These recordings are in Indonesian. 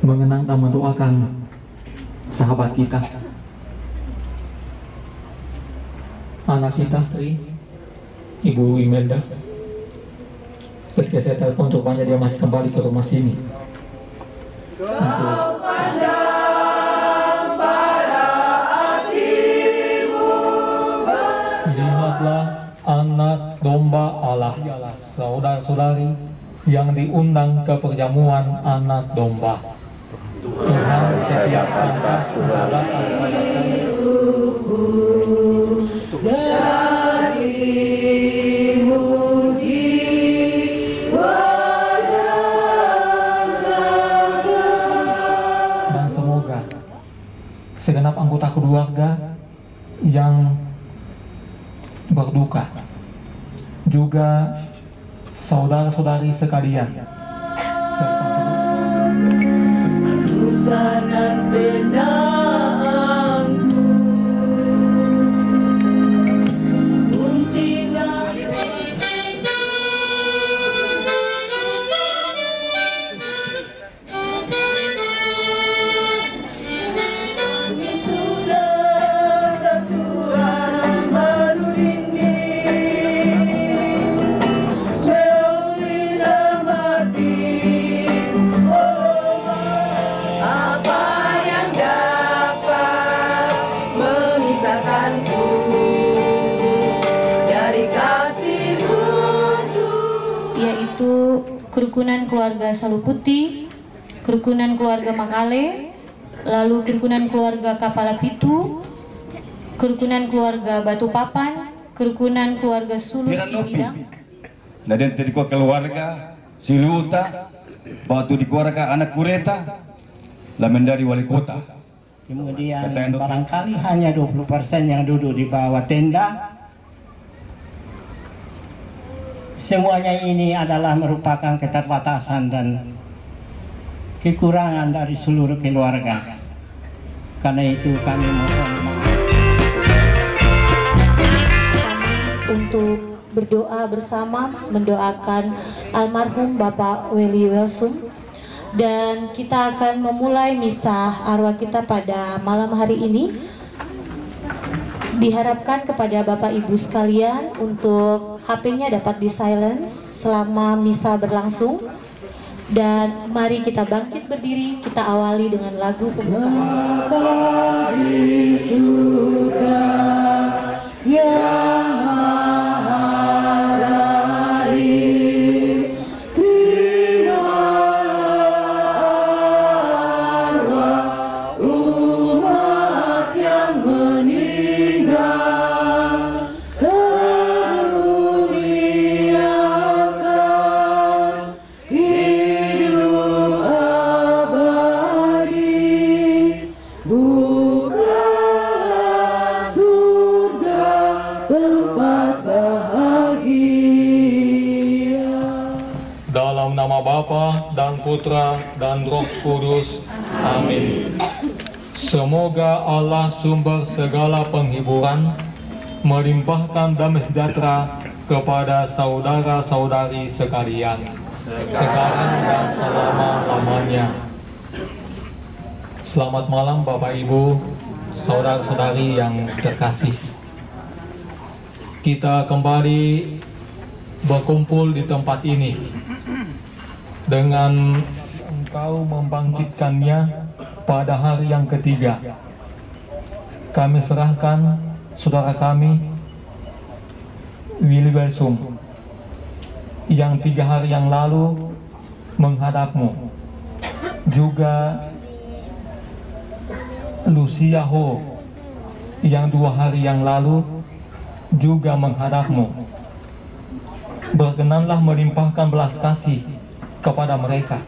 mengenang dan mendoakan sahabat kita, anak kita Sri, Ibu Imelda. Ketika saya telepon, rupanya dia masih kembali ke rumah sini. Lihatlah anak domba Allah, saudara-saudari yang diundang ke perjamuan anak domba. Tuhan setiap pantas mengalahkan pada kami. Dan semoga segenap anggota keluarga yang berduka, juga saudara-saudari sekalian, serta kanan benangku untinglah itulah ketuaan baru ini melalui mati. Apa yang dapat memisahkanku dari kasih-Mu? Yaitu kerukunan keluarga Saluputi, kerukunan keluarga Makale, lalu kerukunan keluarga Kapala Pitu, kerukunan keluarga Batu Papan, kerukunan keluarga Sulus Bidang. Nah, dan tadi keluarga Siluta, Batu di keluarga anak Kureta, lamen dari wali kota. Kemudian barangkali hanya 20% yang duduk di bawah tenda. Semuanya ini adalah merupakan keterbatasan dan kekurangan dari seluruh keluarga. Karena itu kami mohon maaf. Untuk berdoa bersama mendoakan almarhum Bapak Weli Welsum. Dan kita akan memulai misa arwah kita pada malam hari ini. Diharapkan kepada Bapak Ibu sekalian untuk HP-nya dapat di silence selama misa berlangsung. Dan mari kita bangkit berdiri, kita awali dengan lagu pembukaan. Bapa di surga yang maha dari, umat yang meninggal, karuniakan hidup abadi, bukalah surga tempat bahagia. dalam nama Bapa dan Putra dan Roh Kudus. Amin. Semoga Allah sumber segala penghiburan melimpahkan damai sejahtera kepada saudara-saudari sekalian, sekarang dan selama-lamanya. Selamat malam Bapak Ibu, saudara-saudari yang terkasih. Kita kembali berkumpul di tempat ini dengan Engkau membangkitkannya pada hari yang ketiga. Kami serahkan saudara kami Willy Welsum yang 3 hari yang lalu menghadap-Mu, juga Lucia Ho yang 2 hari yang lalu juga menghadap-Mu. Berkenanlah melimpahkan belas kasih kepada mereka.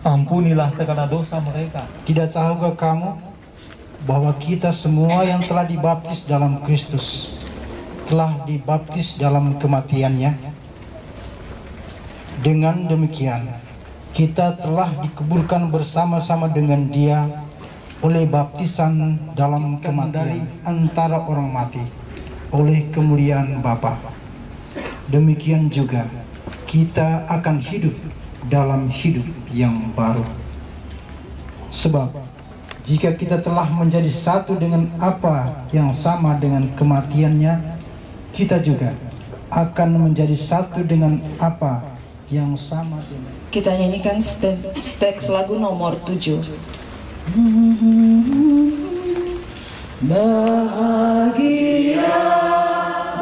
Ampunilah segala dosa mereka. Tidak tahukah kamu bahwa kita semua yang telah dibaptis dalam Kristus telah dibaptis dalam kematiannya? Dengan demikian, kita telah dikuburkan bersama-sama dengan Dia oleh baptisan dalam kematian dari antara orang mati oleh kemuliaan Bapa. Demikian juga kita akan hidup dalam hidup yang baru. Sebab jika kita telah menjadi satu dengan apa yang sama dengan kematiannya, kita juga akan menjadi satu dengan apa yang sama dengan. Kita nyanyikan teks lagu nomor 7. Bahagia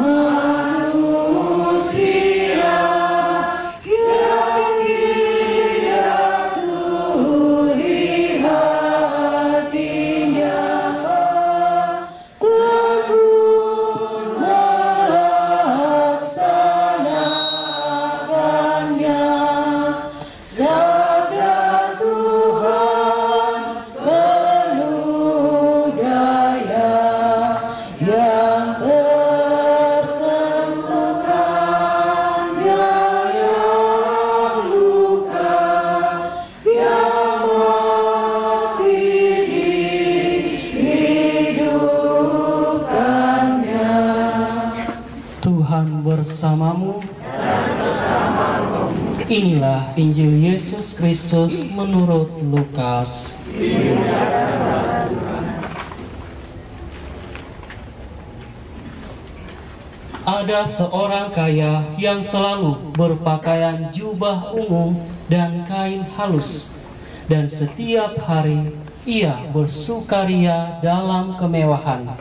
manusia yang tidak terlihat indah, tekun melaksanakannya. Sabda Tuhan penuh daya, yang tersesatnya, yang luka, yang mati dihidupkannya. Tuhan bersamamu. Inilah Injil Yesus Kristus menurut Lukas. Ada seorang kaya yang selalu berpakaian jubah ungu dan kain halus, dan setiap hari ia bersukaria dalam kemewahan.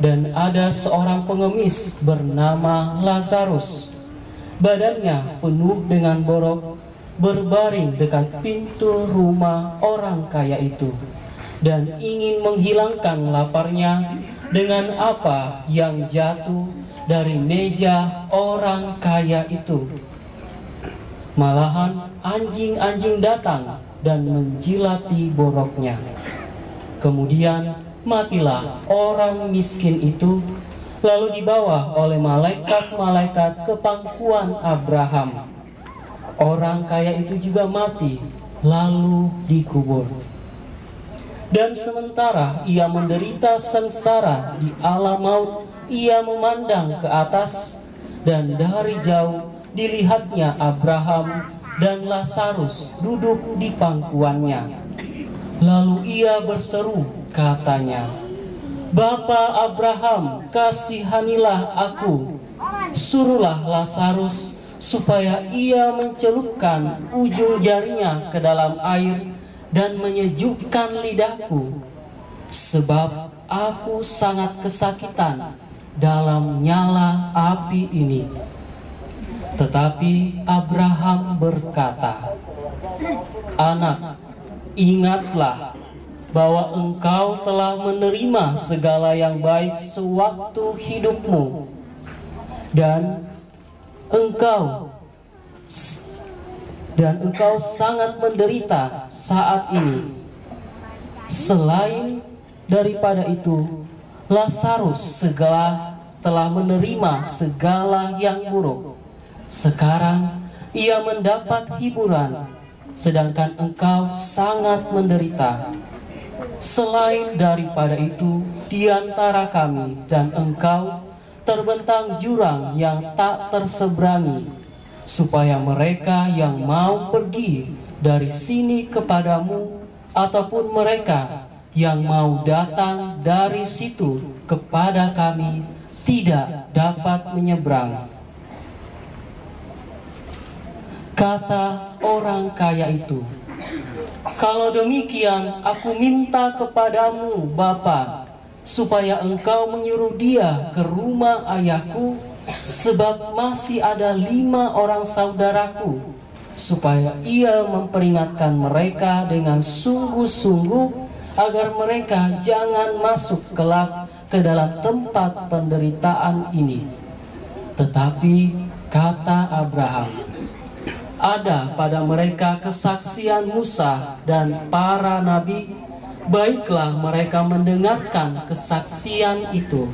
Dan ada seorang pengemis bernama Lazarus, badannya penuh dengan borok, berbaring dekat pintu rumah orang kaya itu, dan ingin menghilangkan laparnya dengan apa yang jatuh dari meja orang kaya itu. Malahan anjing-anjing datang dan menjilati boroknya. Kemudian matilah orang miskin itu, lalu dibawa oleh malaikat-malaikat ke pangkuan Abraham. Orang kaya itu juga mati, lalu dikubur. Dan sementara ia menderita sengsara di alam maut, ia memandang ke atas, dan dari jauh dilihatnya Abraham dan Lazarus duduk di pangkuannya. Lalu ia berseru, katanya, "Bapa Abraham, kasihanilah aku. Suruhlah Lazarus supaya ia mencelupkan ujung jarinya ke dalam air dan menyejukkan lidahku, sebab aku sangat kesakitan dalam nyala api ini." Tetapi Abraham berkata, "Anak, ingatlah bahwa engkau telah menerima segala yang baik sewaktu hidupmu, dan engkau sangat menderita saat ini. Selain daripada itu, Lazarus telah menerima segala yang buruk. Sekarang ia mendapat hiburan, sedangkan engkau sangat menderita. Selain daripada itu, di antara kami dan engkau terbentang jurang yang tak terseberangi, supaya mereka yang mau pergi dari sini kepadamu, ataupun mereka yang mau datang dari situ kepada kami, tidak dapat menyeberang." Kata orang kaya itu, "Kalau demikian, aku minta kepadamu, Bapa, supaya engkau menyuruh dia ke rumah ayahku, sebab masih ada 5 orang saudaraku, supaya ia memperingatkan mereka dengan sungguh-sungguh, agar mereka jangan masuk kelak ke dalam tempat penderitaan ini." Tetapi kata Abraham, "Ada pada mereka kesaksian Musa dan para nabi, baiklah mereka mendengarkan kesaksian itu."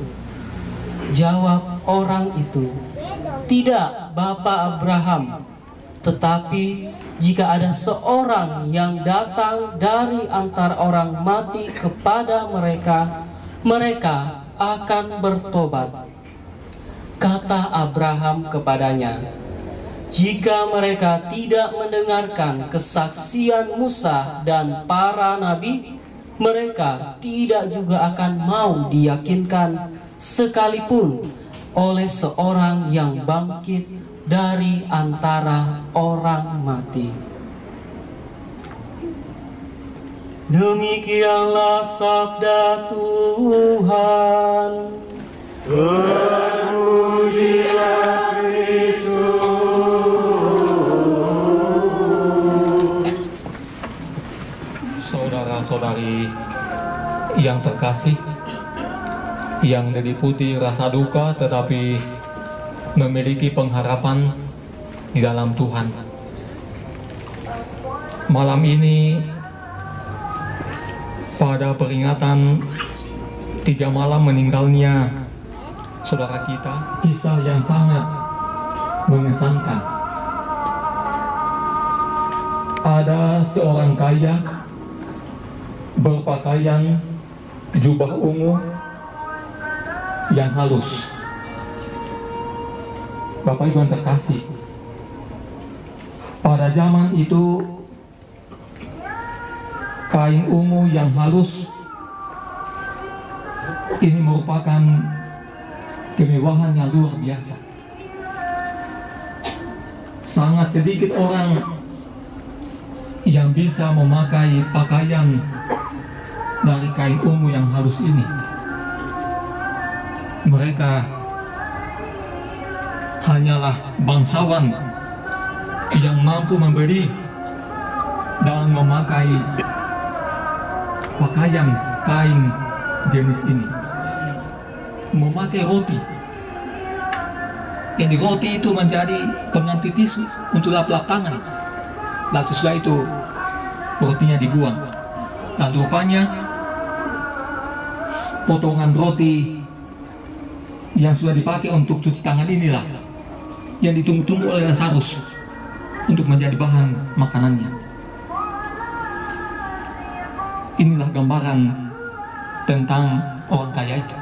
Jawab orang itu, "Tidak, Bapa Abraham, tetapi jika ada seorang yang datang dari antara orang mati kepada mereka, mereka akan bertobat." Kata Abraham kepadanya, jika mereka tidak mendengarkan kesaksian Musa dan para nabi, mereka tidak juga akan mau diyakinkan sekalipun oleh seorang yang bangkit dari antara orang mati. Demikianlah sabda Tuhan. Terpujilah Kristus. Saudara-saudari yang terkasih, yang diliputi rasa duka tetapi memiliki pengharapan di dalam Tuhan. Malam ini pada peringatan 3 malam meninggalnya saudara kita, kisah yang sangat mengesankan. Ada seorang kaya berpakaian jubah ungu yang halus. Bapak Ibu yang terkasih, pada zaman itu kain ungu yang halus ini merupakan kemewahan yang luar biasa. Sangat sedikit orang yang bisa memakai pakaian dari kain ungu yang halus ini. Mereka hanyalah bangsawan yang mampu membeli dan memakai pakaian kain jenis ini. Memakai roti. Jadi roti itu menjadi pengganti tisu untuk lap-lap tangan. Dan sesudah itu rotinya dibuang. Dan rupanya potongan roti yang sudah dipakai untuk cuci tangan inilah yang ditunggu-tunggu oleh Lazarus untuk menjadi bahan makanannya. Inilah gambaran tentang orang kaya itu.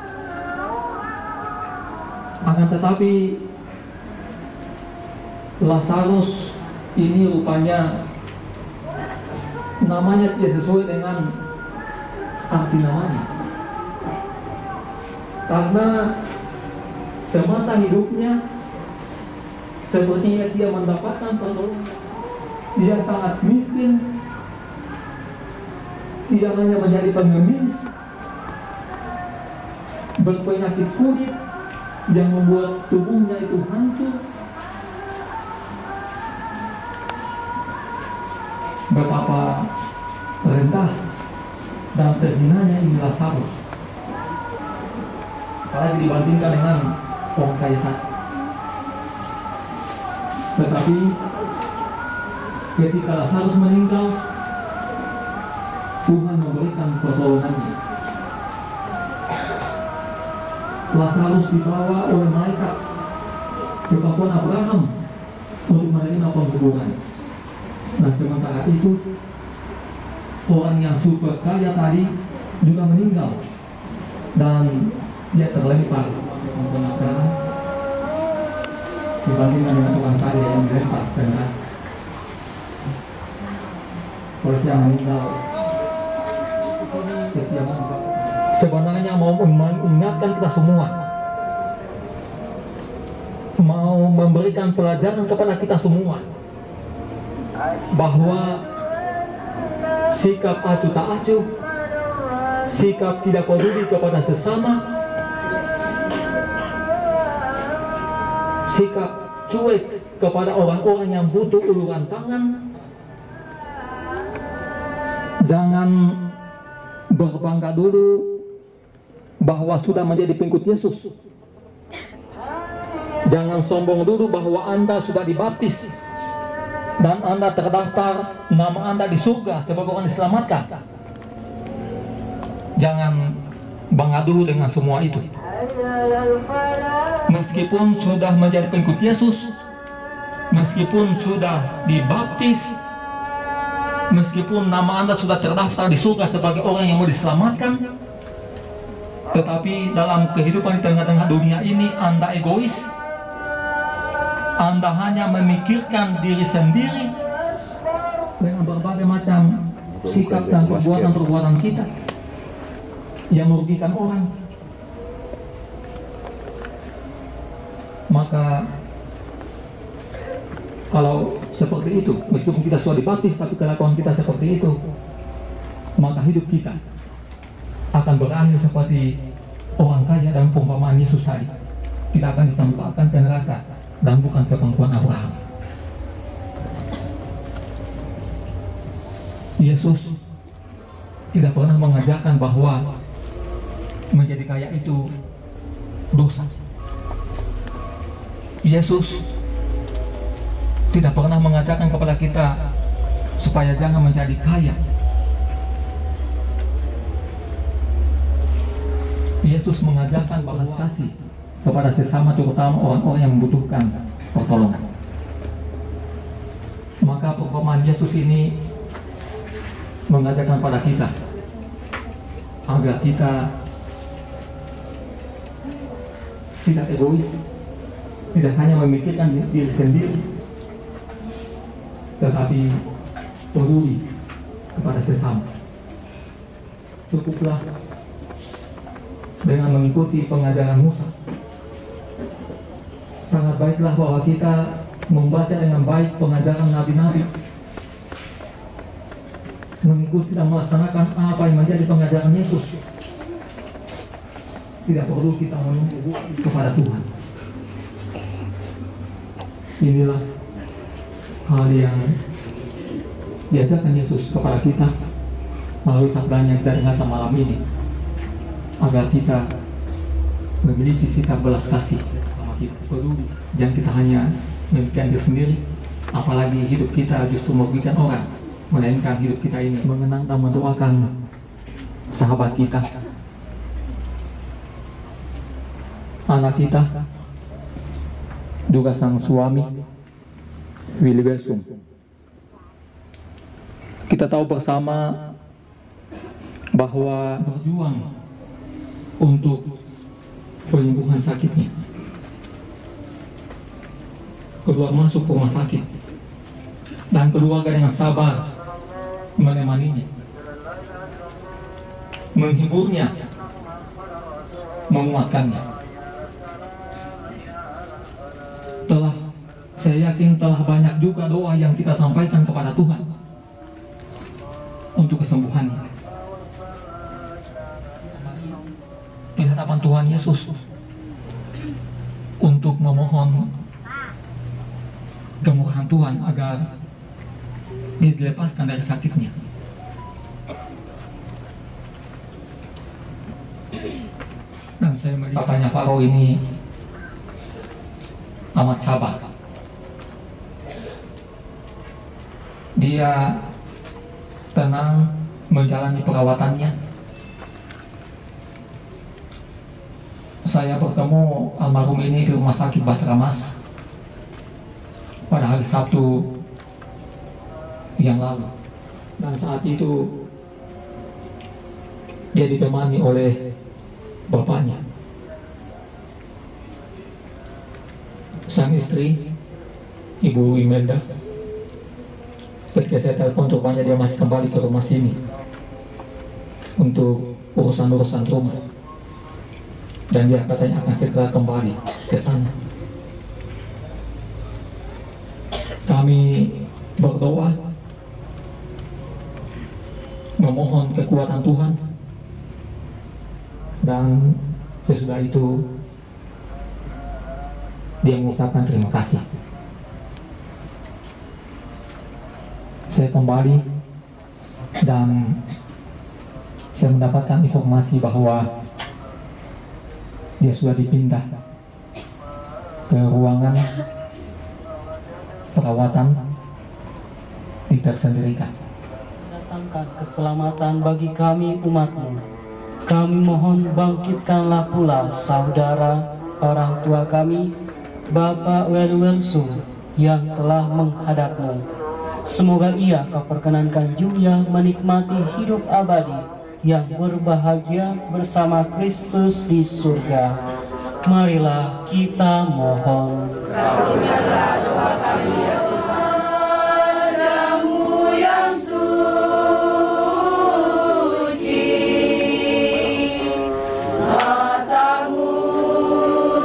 Akan tetapi Lazarus ini rupanya namanya tidak sesuai dengan arti namanya. Karena semasa hidupnya sepertinya dia mendapatkan pertolongan. Dia sangat miskin. Dia hanya menjadi pengemis, berpenyakit kulit yang membuat tubuhnya itu hancur. Betapa rendah dan terhinanya ini Lazarus, apalagi dibandingkan dengan orang kaya tadi. Tetapi ketika Lazarus meninggal, Tuhan memberikan pertolongannya. Lazarus dibawa oleh malaikat ke Pakuan Abraham untuk menerima penghuburan. Dan sementara itu orang yang super kaya tadi juga meninggal dan dia terlempar menggunakan dibandingkan dengan orang kaya yang dilempar ke neraka. Oleh yang meninggal sebenarnya mau mengingatkan kita semua, mau memberikan pelajaran kepada kita semua bahwa sikap acuh tak acuh, sikap tidak peduli kepada sesama, sikap cuek kepada orang-orang yang butuh uluran tangan, jangan berbangga dulu bahwa sudah menjadi pengikut Yesus. Jangan sombong dulu bahwa Anda sudah dibaptis dan Anda terdaftar nama Anda di surga sebagai orang diselamatkan. Jangan bangga dulu dengan semua itu. Meskipun sudah menjadi pengikut Yesus, meskipun sudah dibaptis, meskipun nama Anda sudah terdaftar di surga sebagai orang yang mau diselamatkan, tetapi dalam kehidupan di tengah-tengah dunia ini Anda egois, Anda hanya memikirkan diri sendiri dengan berbagai macam sikap dan perbuatan-perbuatan kita yang merugikan orang, maka kalau seperti itu, meskipun kita sudah dibaptis tapi kelakuan kita seperti itu, maka hidup kita akan berakhir seperti orang kaya dalam perumpamaan Yesus tadi. Kita akan dicampakkan ke neraka dan bukan ke pangkuan Abraham. Yesus tidak pernah mengajarkan bahwa menjadi kaya itu dosa. Yesus tidak pernah mengajarkan kepada kita supaya jangan menjadi kaya. Yesus mengajarkan balas kasih kepada sesama, terutama orang-orang yang membutuhkan pertolongan. Maka perumpamaan Yesus ini mengajarkan pada kita agar kita tidak egois, tidak hanya memikirkan diri sendiri, tetapi peduli kepada sesama. Cukuplah dengan mengikuti pengajaran Musa. Sangat baiklah bahwa kita membaca dengan baik pengajaran nabi-nabi, mengikuti dan melaksanakan apa yang menjadi pengajaran Yesus. Tidak perlu kita menunggu kepada Tuhan. Inilah hal yang diajarkan Yesus kepada kita melalui sabdanya yang kita dengarkan malam ini, agar kita memiliki sikap belas kasih sama kita, peduli. Jangan kita hanya memikirkan diri sendiri, apalagi hidup kita justru merugikan orang, melainkan hidup kita ini mengenang dan mendoakan sahabat kita, anak kita, juga sang suami Willy Belsum. Kita tahu bersama bahwa berjuang untuk penyembuhan sakitnya, keluar masuk ke rumah sakit, dan keluarga dengan sabar menemaninya, menghiburnya, menguatkannya. Saya yakin telah banyak juga doa yang kita sampaikan kepada Tuhan untuk kesembuhannya. Di hadapan Tuhan Yesus untuk memohon kemurahan Tuhan agar dia dilepaskan dari sakitnya. Dan saya melihat papanya Faro ini amat sabar. Dia tenang menjalani perawatannya. Saya bertemu almarhum ini di rumah sakit Bahtera Mas pada hari Sabtu yang lalu, dan saat itu dia ditemani oleh bapaknya, sang istri Ibu Imelda. Ketika saya telepon, rupanya dia masih kembali ke rumah sini untuk urusan-urusan rumah, dan dia katanya akan segera kembali ke sana. Kami berdoa memohon kekuatan Tuhan, dan sesudah itu dia mengucapkan terima kasih. Saya kembali dan saya mendapatkan informasi bahwa dia sudah dipindah ke ruangan perawatan di tersendirikan. Datangkan keselamatan bagi kami umat-Mu. Kami mohon bangkitkanlah pula saudara orang tua kami, Bapak Willy Belsum, yang telah menghadap-Mu. Semoga ia Kau perkenankan juga menikmati hidup abadi yang berbahagia bersama Kristus di surga. Marilah kita mohon. kabulkanlah doa kami ya Tuhan. Padamu yang suci, matamu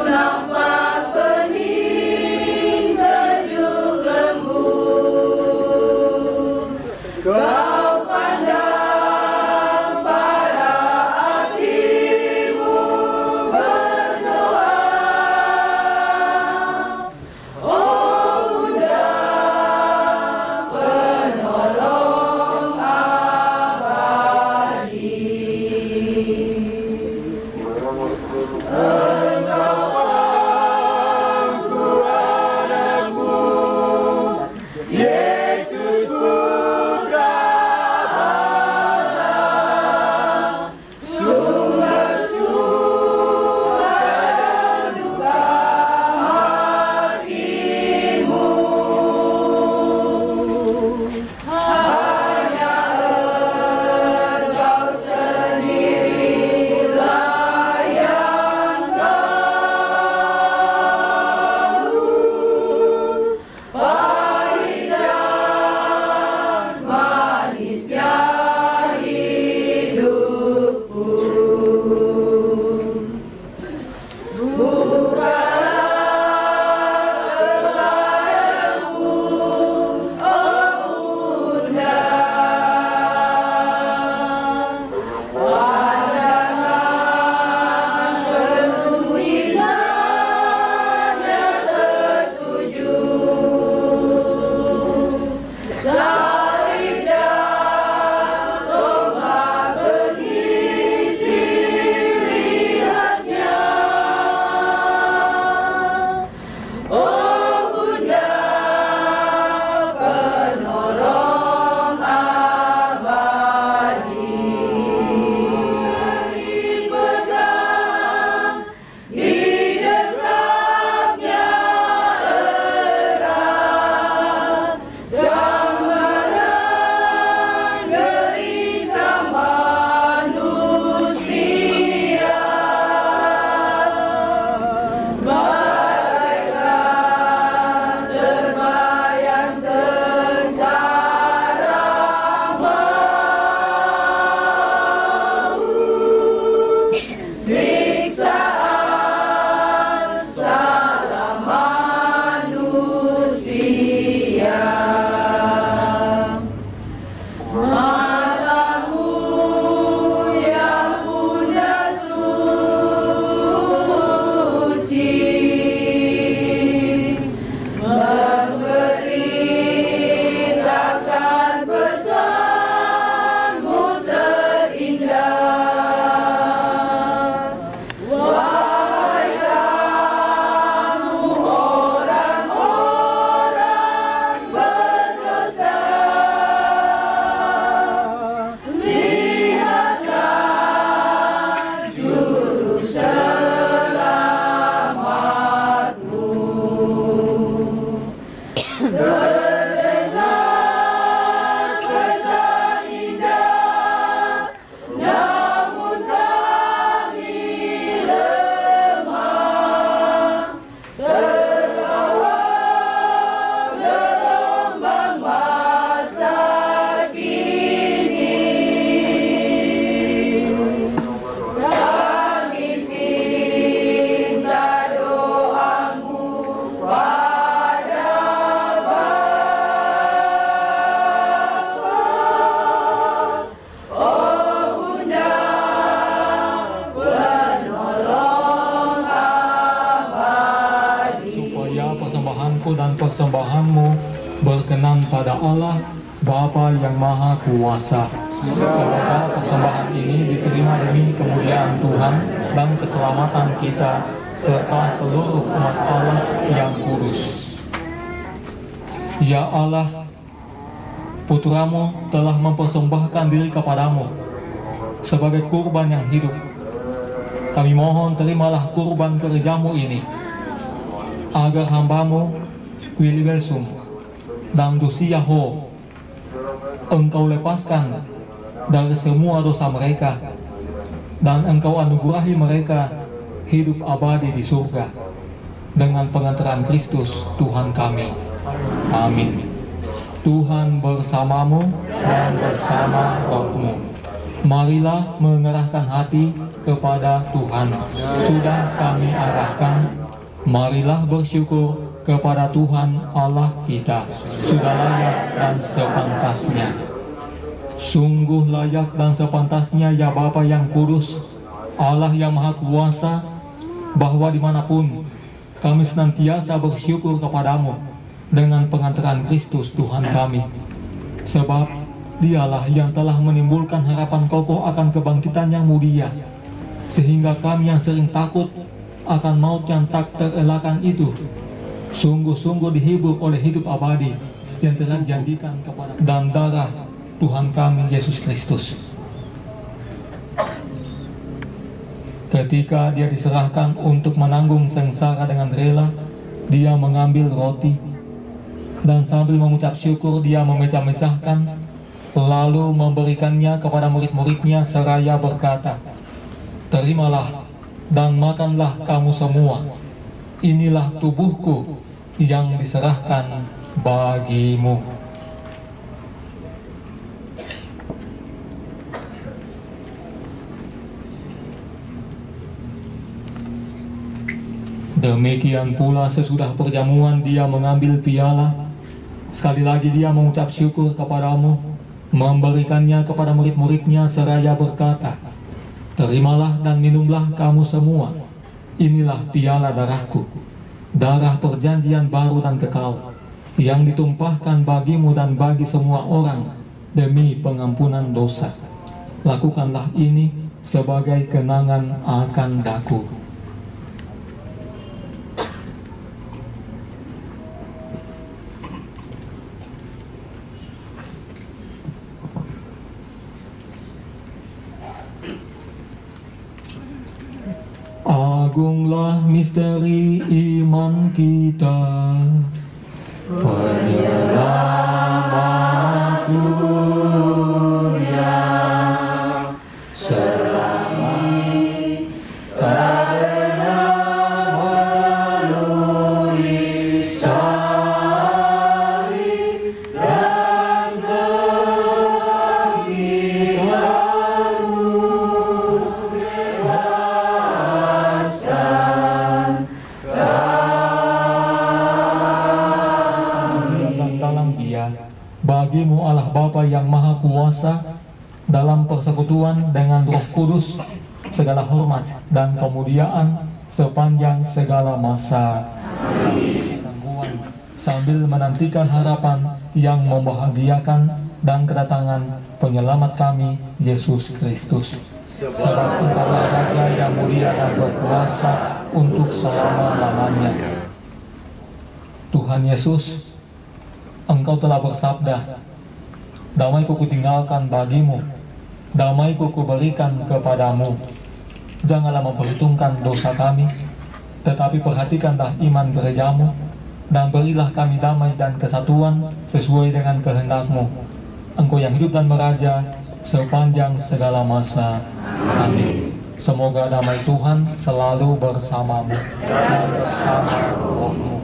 nampak bening sejuk lembut. Kau pandang para abdimu berdoa. Oh Bunda, penolong abadi. Engkau angku anakmu, Yesus Putra Allah, sumber suka dan duka hatimu. Hanya Engkau sendirilah yang tahu pahit dan manisnya hidupku. Bukalah kepadaku, oh Bunda, pandangan penuh cintanya tertuju. Salib dan tombak benih pilihannya. Oh Bunda, penolong abadi. Dipegang di dekatnya erat, gambaran gelisah manusia. Malaikat terbayang sengsara maut, siksaan salah manusia. Matamu yang Bunda suci, memberitakan pesanmu terindah. Wahai kamu orang-orang berdosa, lihatlah juru selamatmu. Terdengar pesan indah, namun kami lemah, terbawa gelombang masa kini. Kami minta doamu pada Bapa. Oh Bunda, penolong abadi. supaya persembahanku dan persembahanmu berkenan pada Allah Bapa yang Maha Kuasa. Semoga persembahan ini diterima demi kemuliaan Tuhan dan keselamatan kita serta seluruh umat Allah yang kudus. Ya Allah, Putramu telah mempersembahkan diri kepadamu sebagai kurban yang hidup. Kami mohon terimalah kurban kerjamu ini, agar hambamu Willy Belsum dan Dusia Ho Engkau lepaskan dari semua dosa mereka, dan Engkau anugerahi mereka hidup abadi di surga. dengan pengantaran Kristus Tuhan kami. Amin. Tuhan bersamamu dan bersama rohmu. Marilah mengerahkan hati kepada Tuhan. Sudah kami arahkan, marilah bersyukur kepada Tuhan Allah kita. Sudah layak dan sepantasnya. Sungguh layak dan sepantasnya ya Bapa yang kudus, Allah yang maha kuasa, bahwa dimanapun kami senantiasa bersyukur kepadamu dengan pengantaran Kristus Tuhan kami. Sebab dialah yang telah menimbulkan harapan kokoh akan kebangkitan yang mulia, sehingga kami yang sering takut akan maut yang tak terelakkan itu sungguh-sungguh dihibur oleh hidup abadi yang telah dijanjikan kepada dan darah Tuhan kami Yesus Kristus. Ketika dia diserahkan untuk menanggung sengsara dengan rela, dia mengambil roti dan sambil mengucap syukur dia memecah-mecahkan, lalu memberikannya kepada murid-muridnya seraya berkata, "Terimalah dan makanlah kamu semua. Inilah tubuhku yang diserahkan bagimu." Demikian pula sesudah perjamuan dia mengambil piala. Sekali lagi dia mengucap syukur kepadamu, memberikannya kepada murid-muridnya seraya berkata, "Terimalah dan minumlah kamu semua. Inilah piala darahku, darah perjanjian baru dan kekal, yang ditumpahkan bagimu dan bagi semua orang demi pengampunan dosa. Lakukanlah ini sebagai kenangan akan daku." Agunglah misteri iman kita, penyelamat dunia, selamat karena melalui salib dan kebangkitanmu. Bagimu Allah Bapa yang Maha Kuasa, dalam persekutuan dengan Roh Kudus, segala hormat dan kemuliaan sepanjang segala masa. Sambil menantikan harapan yang membahagiakan dan kedatangan penyelamat kami, Yesus Kristus. Sebab Engkaulah Raja yang mulia dan berkuasa untuk selama-lamanya. Tuhan Yesus, Engkau telah bersabda, "Damai-Ku kutinggalkan bagimu, damai-Ku kuberikan kepadamu." Janganlah memperhitungkan dosa kami, tetapi perhatikanlah iman gerejamu, dan berilah kami damai dan kesatuan sesuai dengan kehendak-Mu. Engkau yang hidup dan meraja sepanjang segala masa. Amin. Semoga damai Tuhan selalu bersamamu dan bersama rohmu.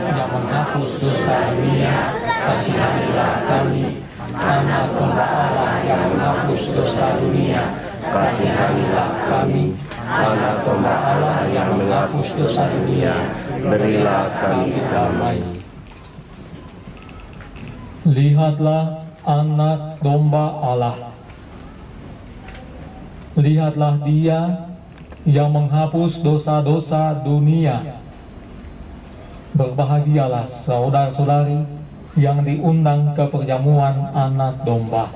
Yang menghapus dosa dunia, kasihanilah kami. Anak domba Allah yang menghapus dosa dunia, kasihanilah kami. Anak domba Allah yang menghapus dosa dunia, berilah kami damai. Lihatlah anak domba Allah. Lihatlah Dia yang menghapus dosa-dosa dunia. Berbahagialah saudara-saudari yang diundang ke perjamuan anak domba.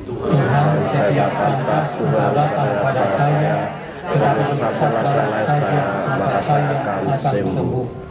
Tuhan setiap pantas datang pada saya, tetapi sabarlah saja, maka saya akan sembuh.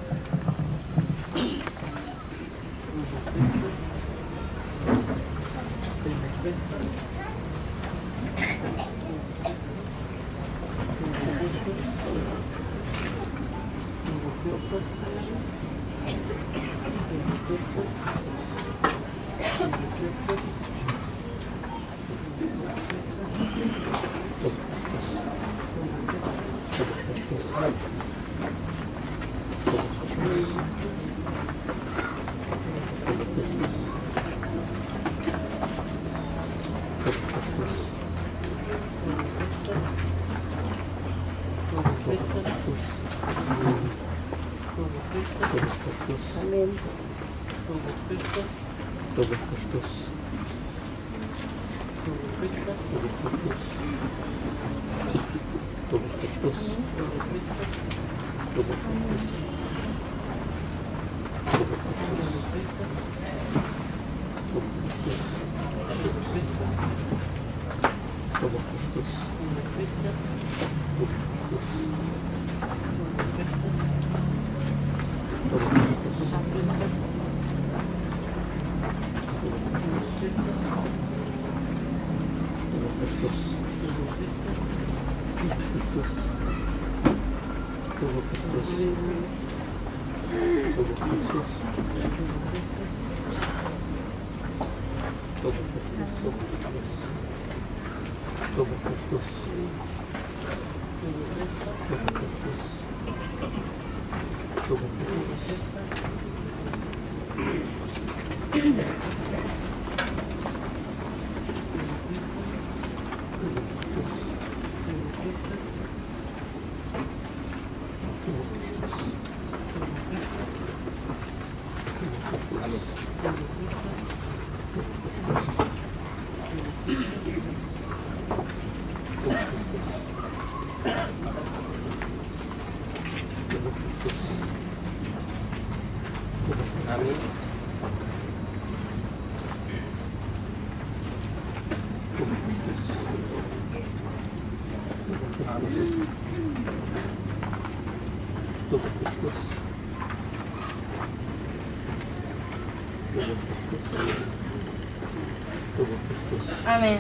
Amin.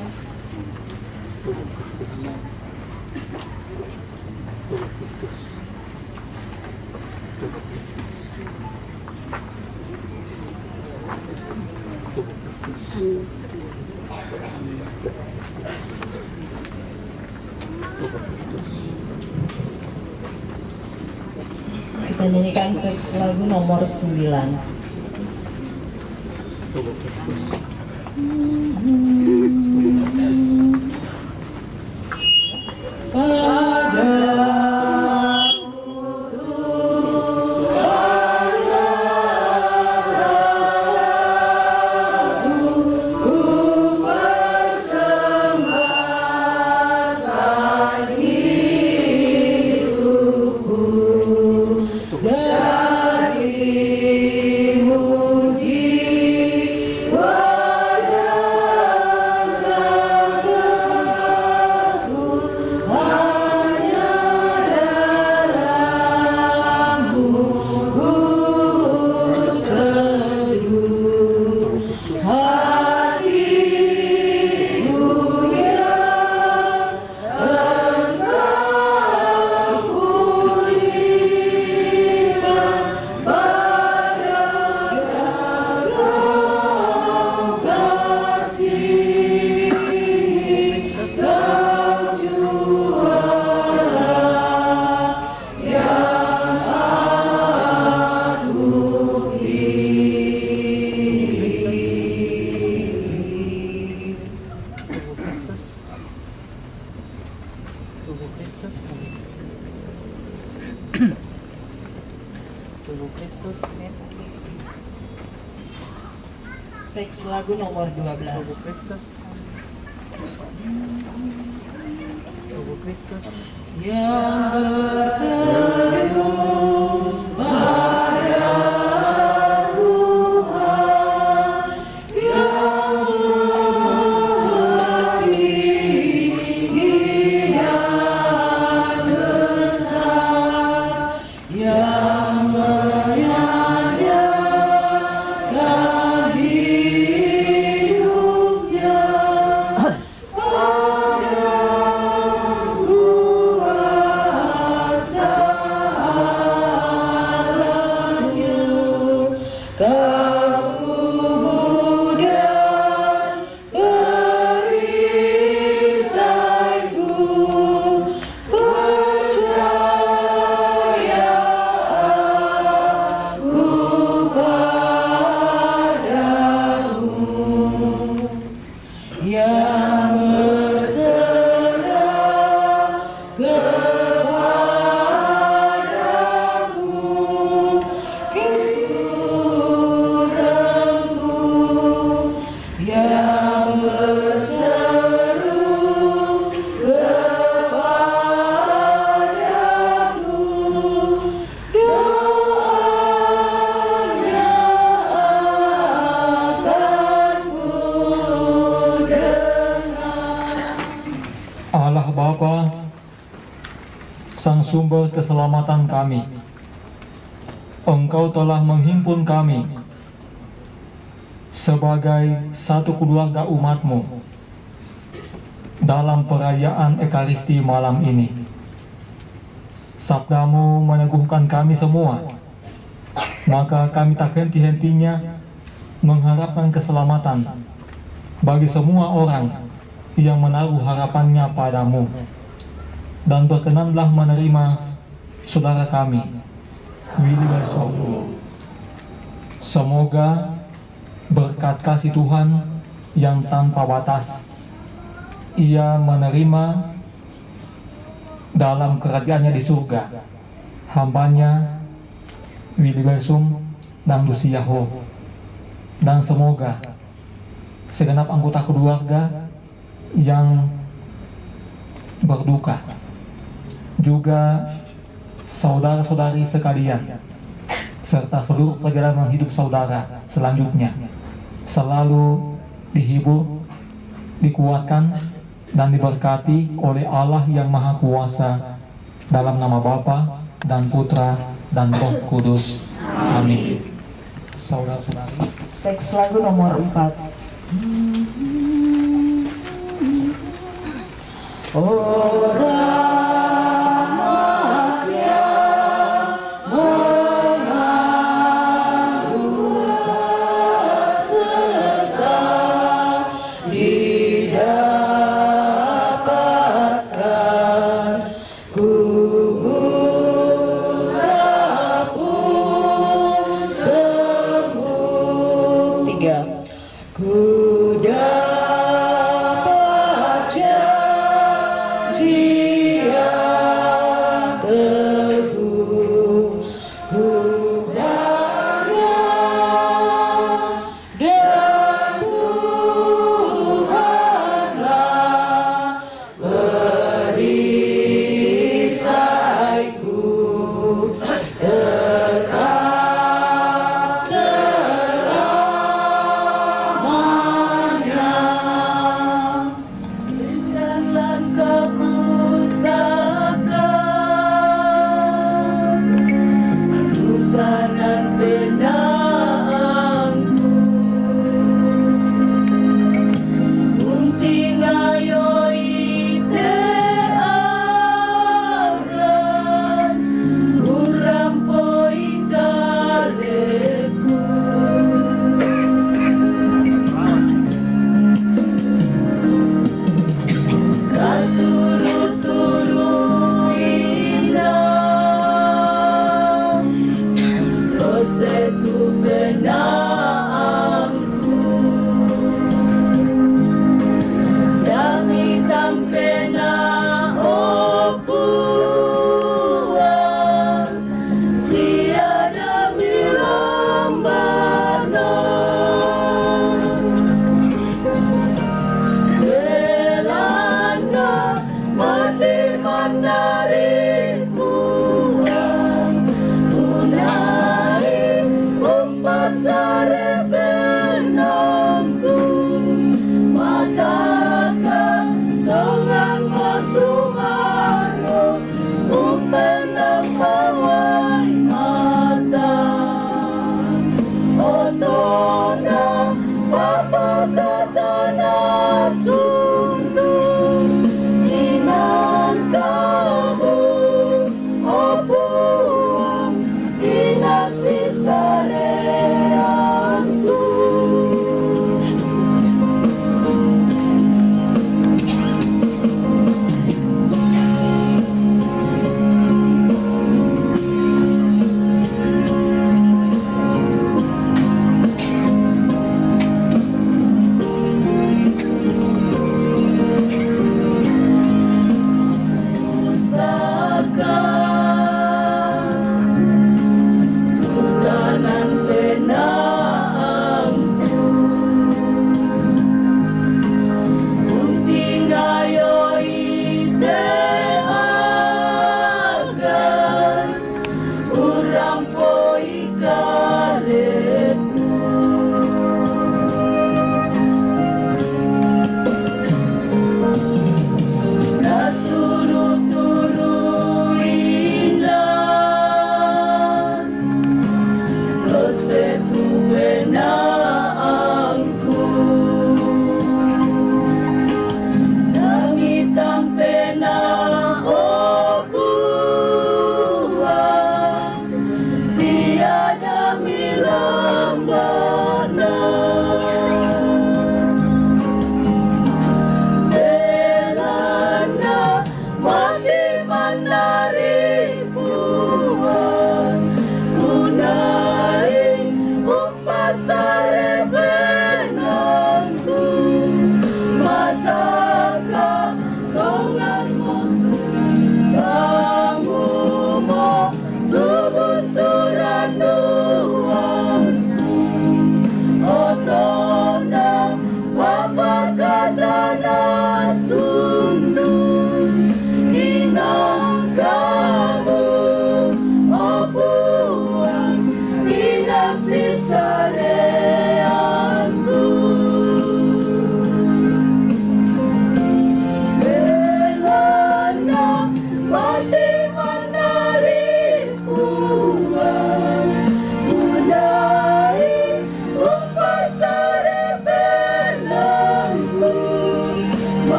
Kita nyanyikan teks lagu nomor 9. Teks lagu nomor 12. Tubuh Kristus yang berteduh pada Tuhan, yang bertinggian besar, yang menyandarkan hidupnya pada kuasa Allahnya. Kamu dan perisaiku, percaya aku padamu, yang Allah Bapa, Sang Sumber keselamatan kami, Engkau telah menghimpun kami sebagai satu keluarga umat-Mu dalam perayaan Ekaristi malam ini. Sabda-Mu meneguhkan kami semua, maka kami tak henti-hentinya mengharapkan keselamatan bagi semua orang yang menaruh harapannya padamu. Dan berkenanlah menerima saudara kami, Willy Bersoto. Semoga berkat kasih Tuhan yang tanpa batas, ia menerima dalam kerajaannya di surga hambanya Willy Bersum dan Luciaho. Dan semoga segenap anggota keluarga yang berduka, juga saudara-saudari sekalian, serta seluruh perjalanan hidup saudara selanjutnya selalu dihibur, dikuatkan, dan diberkati oleh Allah yang Maha Kuasa, dalam nama Bapa dan Putra dan Roh Kudus. Amin. Saudara-saudari, Teks lagu nomor 4. Ku dapat janji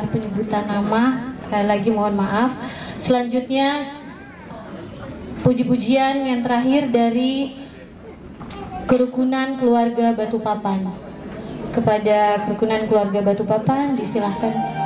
penyebutan nama. Sekali lagi mohon maaf. Selanjutnya puji-pujian yang terakhir dari Kerukunan Keluarga Batu Papan. Kepada Kerukunan Keluarga Batu Papan disilahkan.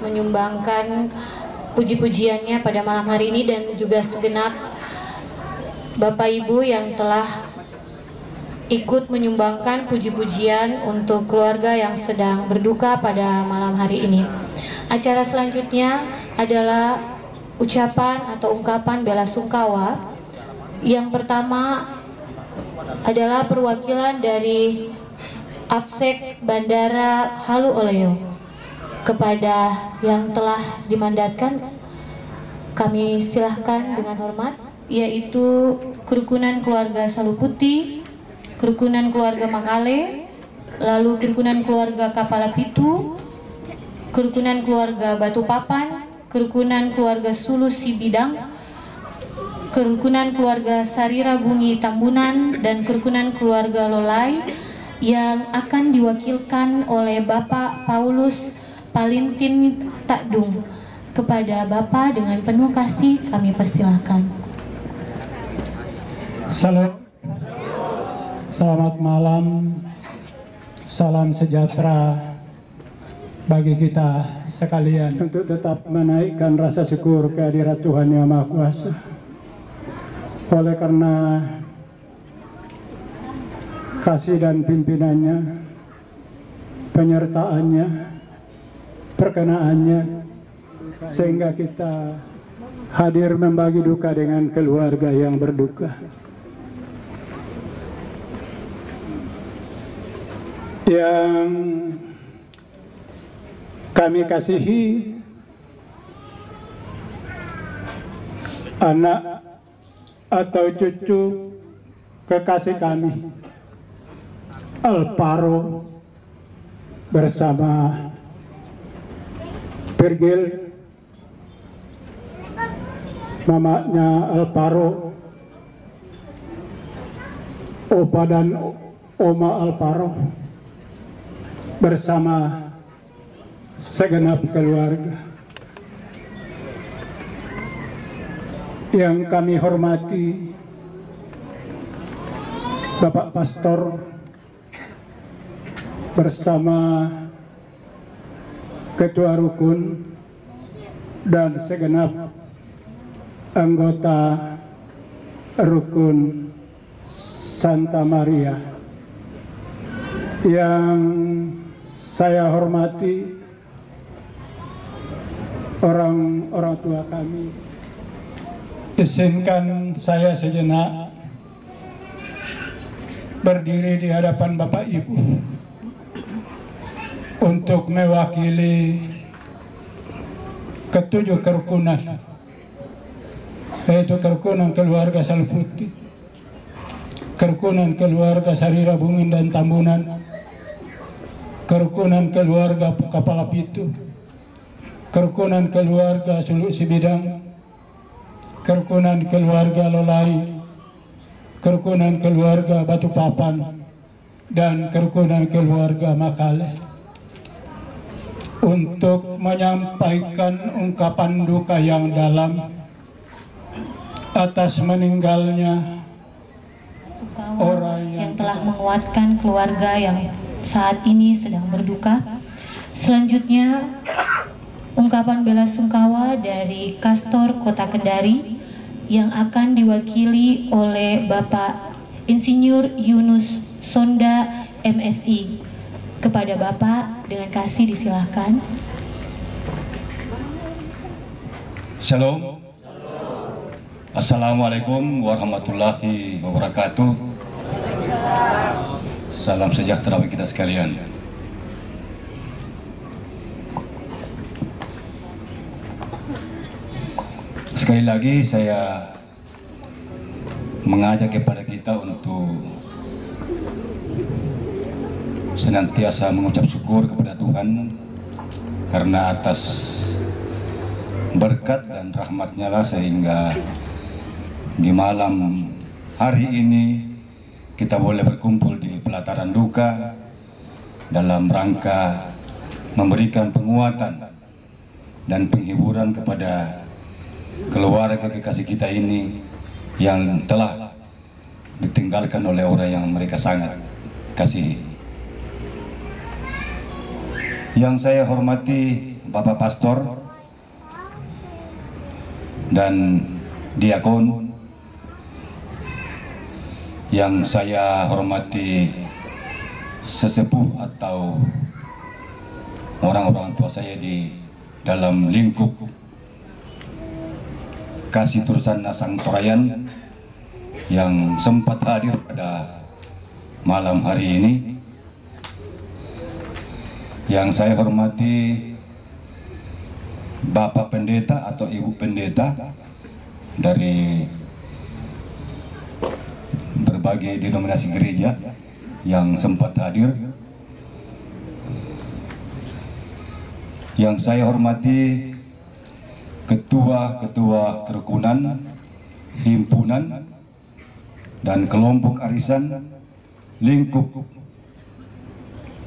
Menyumbangkan puji-pujiannya pada malam hari ini dan juga segenap Bapak Ibu yang telah ikut menyumbangkan puji-pujian untuk keluarga yang sedang berduka pada malam hari ini. Acara selanjutnya adalah ucapan atau ungkapan bela sungkawa. Yang pertama adalah perwakilan dari Afsek Bandara Halu Oleo. Kepada yang telah dimandatkan, kami silahkan dengan hormat, yaitu Kerukunan Keluarga Saluputi, Kerukunan Keluarga Makale, lalu Kerukunan Keluarga Kapala Pitu, Kerukunan Keluarga Batu Papan, Kerukunan Keluarga Sulu Sibidang, Kerukunan Keluarga Sarira Bungi Tambunan, dan Kerukunan Keluarga Lolai yang akan diwakilkan oleh Bapak Paulus Palintin Takdung. Kepada Bapak dengan penuh kasih kami persilahkan. Selamat malam, salam sejahtera bagi kita sekalian untuk tetap menaikkan rasa syukur kehadirat Tuhan Yang Maha Kuasa. Oleh karena kasih dan pimpinannya, penyertaannya, perkenaannya, sehingga kita hadir membagi duka dengan keluarga yang berduka. Yang kami kasihi, anak atau cucu kekasih kami Alparo bersama Virgil, mamanya Alparo, Opa dan Oma Alparo, bersama segenap keluarga. Yang kami hormati Bapak Pastor bersama Ketua Rukun dan segenap anggota Rukun Santa Maria. Yang saya hormati orang tua kami. Izinkan saya sejenak berdiri di hadapan Bapak Ibu untuk mewakili ketujuh kerukunan, yaitu kerukunan keluarga Salputi, kerukunan keluarga Sarira Bungin dan Tambunan, kerukunan keluarga Kepala Pitu, kerukunan keluarga Suluk Sibidang, kerukunan keluarga Lolai, kerukunan keluarga Batu Papan, dan kerukunan keluarga Makale, untuk menyampaikan ungkapan duka yang dalam atas meninggalnya orang yang telah menguatkan keluarga yang saat ini sedang berduka. Selanjutnya, ungkapan bela sungkawa dari Kastor Kota Kendari yang akan diwakili oleh Bapak Insinyur Yunus Sonda MSI. Kepada Bapak dengan kasih disilahkan. Shalom. Assalamualaikum warahmatullahi wabarakatuh. Salam sejahtera bagi kita sekalian. Sekali lagi saya mengajak kepada kita untuk senantiasa mengucap syukur kepada Tuhan karena atas berkat dan rahmatnya lah sehingga di malam hari ini kita boleh berkumpul di pelataran duka dalam rangka memberikan penguatan dan penghiburan kepada keluarga kekasih kita ini yang telah ditinggalkan oleh orang yang mereka sangat kasihi. Yang saya hormati Bapak Pastor dan Diakon, yang saya hormati sesepuh atau orang-orang tua saya di dalam lingkup Kasih Turusan Nasang Torayan yang sempat hadir pada malam hari ini. Yang saya hormati Bapak Pendeta atau Ibu Pendeta dari berbagai denominasi gereja yang sempat hadir. Yang saya hormati ketua-ketua kerukunan, himpunan, dan kelompok arisan lingkup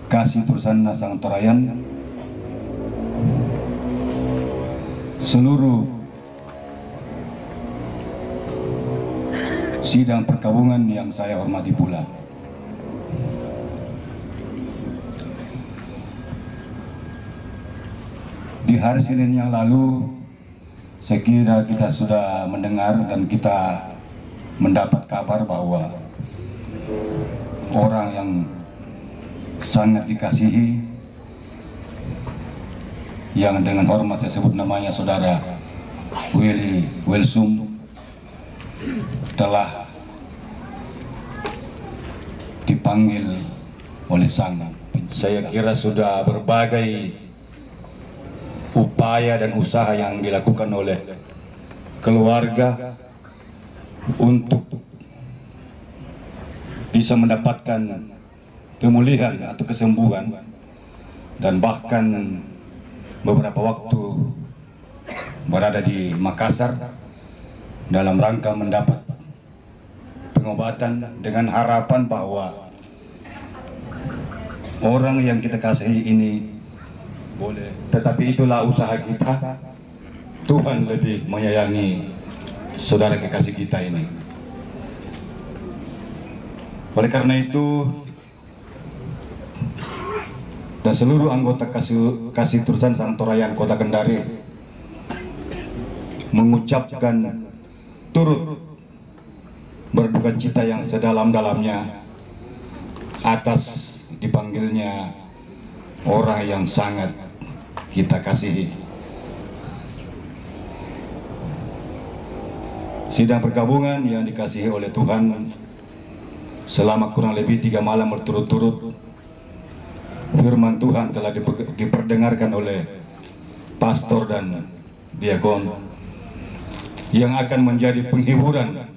Kasih Turusan Nasang Torayan, seluruh sidang perkabungan yang saya hormati pula. Di hari Senin yang lalu, saya kira kita sudah mendengar dan kita mendapat kabar bahwa orang yang sangat dikasihi yang dengan hormat saya sebut namanya Saudara Willy Welsum telah dipanggil oleh Sang. Saya kira sudah berbagai upaya dan usaha yang dilakukan oleh keluarga untuk bisa mendapatkan pemulihan atau kesembuhan, dan bahkan beberapa waktu berada di Makassar dalam rangka mendapat pengobatan dengan harapan bahwa orang yang kita kasihi ini boleh, tetapi itulah usaha kita. Tuhan lebih menyayangi saudara kekasih kita ini. Oleh karena itu, dan seluruh anggota kasih terusan Santorayan Kota Kendari mengucapkan turut berduka cita yang sedalam-dalamnya atas dipanggilnya orang yang sangat kita kasihi. Sidang pergabungan yang dikasihi oleh Tuhan, selama kurang lebih 3 malam berturut-turut, firman Tuhan telah diperdengarkan oleh pastor dan diakon yang akan menjadi penghiburan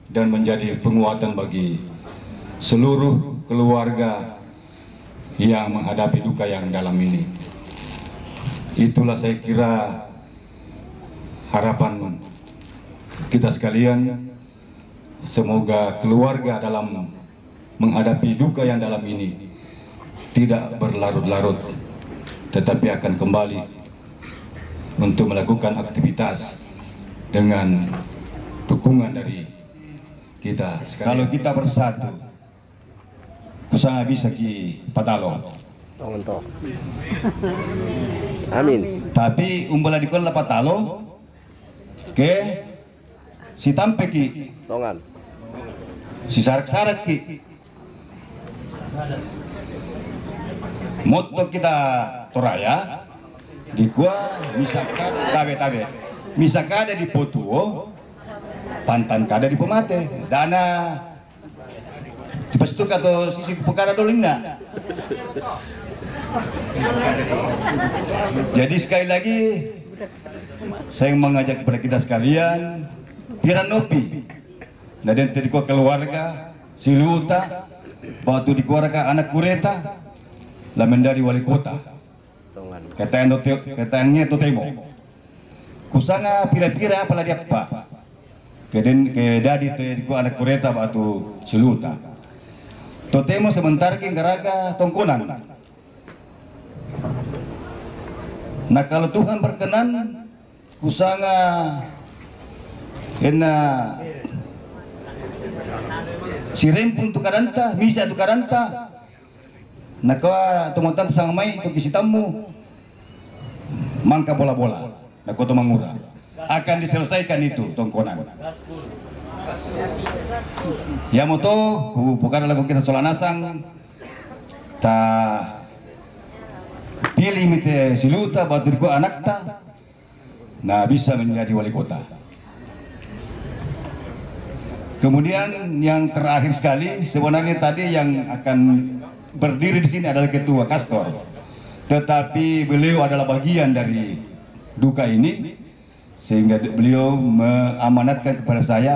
dan menjadi penguatan bagi seluruh keluarga yang menghadapi duka yang dalam ini. Itulah saya kira harapan kita sekalian. Semoga keluarga dalam menghadapi duka yang dalam ini tidak berlarut-larut, tetapi akan kembali untuk melakukan aktivitas dengan dukungan dari kita sekalian. Kalau kita bersatu, kusanga bisa ki patalo. Amin. Tapi umbala dikon la patalo ke si tampe ki tongan, si sarak-sarak ki moto kita toraya di gua misalkan tabe-tabe, misalkan ada di Potuo, pantan kada di Pemate, dana di Pestuk atau sisi Pekara Dolinda. Jadi sekali lagi saya mengajak kepada kita sekalian, Piranopi, dan tadi keluarga Siluta, batu di keluarga anak kureta, lamen dari wali kota, katanya temo, kusanga pira-pira apalah dia pak, ke dadi tadi anak kureta batu Siluta, totemo sebentar ke garaga tongkonan. Nah kalau Tuhan berkenan, kusanga kena si rempun tu kadanta, misa tu kadanta, nakawa tumontan sang mai itu kisi tamu, mangka bola-bola, nakoto mangura, akan diselesaikan itu tongkonan. Ya moto, bukan lagu kita solanasang, ta pilih mite Siluta batu diku anak ta, nah bisa menjadi wali kota. Kemudian yang terakhir sekali, sebenarnya tadi yang akan berdiri di sini adalah ketua Kastor, tetapi beliau adalah bagian dari duka ini, sehingga beliau mengamanatkan kepada saya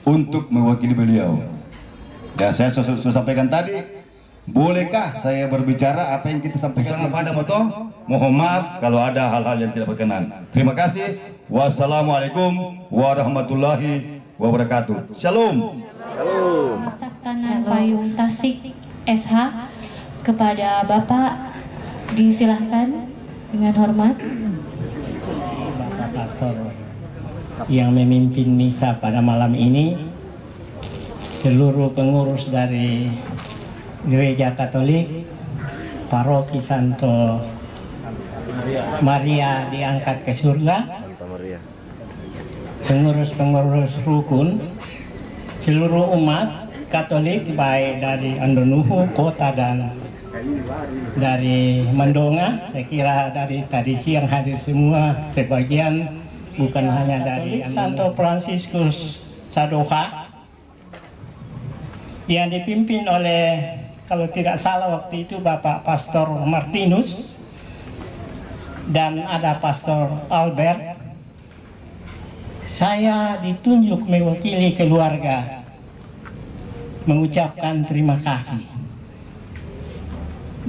untuk mewakili beliau. Dan saya sudah sampaikan tadi, bolehkah saya berbicara apa yang kita sampaikan pada moto? Mohon maaf kalau ada hal-hal yang tidak berkenan. Terima kasih. Wassalamualaikum warahmatullahi wabarakatuh. Shalom. Shalom. Masak kanan payung Tasik SH kepada Bapak disilahkan dengan hormat. Bapak Pastor yang memimpin misa pada malam ini, seluruh pengurus dari Gereja Katolik, Paroki Santo Maria diangkat ke surga, pengurus-pengurus rukun, seluruh umat Katolik baik dari Andonuhu kota dan dari Mandonga. Saya kira dari tadi siang hadir semua, sebagian bukan hanya dari Santo Fransiskus Sadoha yang dipimpin oleh, kalau tidak salah waktu itu Bapak Pastor Martinus dan ada Pastor Albert. Saya ditunjuk mewakili keluarga mengucapkan terima kasih.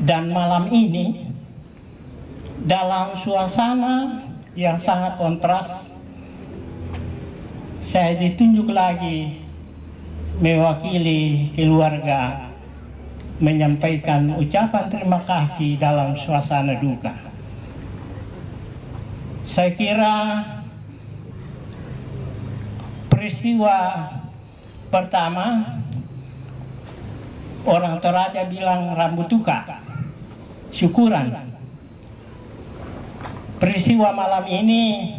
Dan malam ini dalam suasana yang sangat kontras, saya ditunjuk lagi mewakili keluarga menyampaikan ucapan terima kasih dalam suasana duka. Saya kira peristiwa pertama, orang Toraja bilang rambut duka, syukuran. Peristiwa malam ini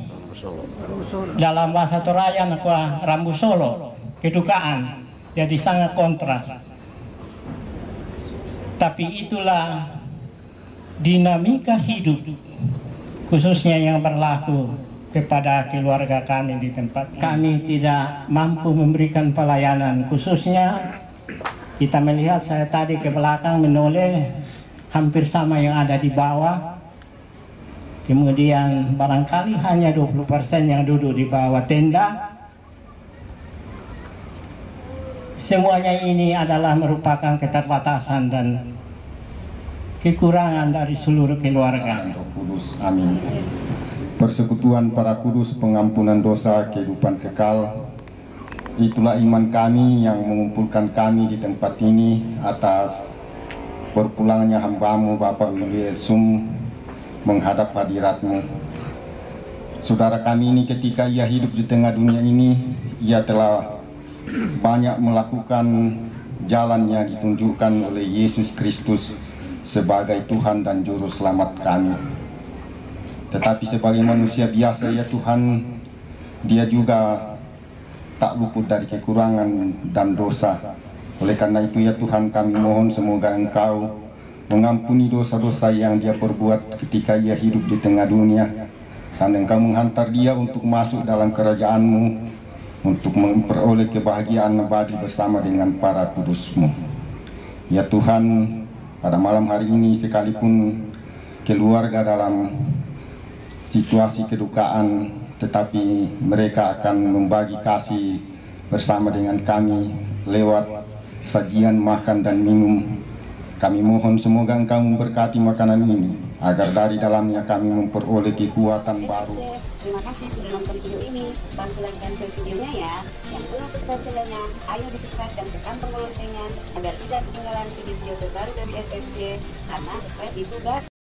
dalam bahasa Toraja nakwa rambu solo, kedukaan, jadi sangat kontras. Tapi itulah dinamika hidup, khususnya yang berlaku kepada keluarga kami di tempat ini. Kami tidak mampu memberikan pelayanan, khususnya kita melihat, saya tadi ke belakang menoleh hampir sama yang ada di bawah. Kemudian barangkali hanya 20% yang duduk di bawah tenda. Semuanya ini adalah merupakan keterbatasan dan kekurangan dari seluruh keluarga. Kudus, amin. Persekutuan para kudus pengampunan dosa kehidupan kekal, itulah iman kami yang mengumpulkan kami di tempat ini atas berpulangnya hamba-Mu Bapak Willy Elsum menghadap hadirat-Mu. Saudara kami ini ketika ia hidup di tengah dunia ini, ia telah banyak melakukan jalannya ditunjukkan oleh Yesus Kristus sebagai Tuhan dan Juru Selamat kami. Tetapi sebagai manusia biasa ya Tuhan, dia juga tak luput dari kekurangan dan dosa. Oleh karena itu ya Tuhan, kami mohon semoga Engkau mengampuni dosa-dosa yang dia perbuat ketika ia hidup di tengah dunia, dan Engkau menghantar dia untuk masuk dalam kerajaan-Mu, untuk memperoleh kebahagiaan abadi bersama dengan para kudus-Mu. Ya Tuhan, pada malam hari ini sekalipun keluarga dalam situasi kedukaan, tetapi mereka akan membagi kasih bersama dengan kami lewat sajian makan dan minum. Kami mohon semoga Engkau memberkati makanan ini, agar dari dalamnya kami memperoleh kekuatan baru. Terima kasih sudah nonton video ini. Bantu like dan share videonya ya. Yang belum subscribe channelnya, ayo di subscribe dan tekan tombol loncengnya agar tidak ketinggalan video-video terbaru dari SSJ. Karena subscribe itu gratis.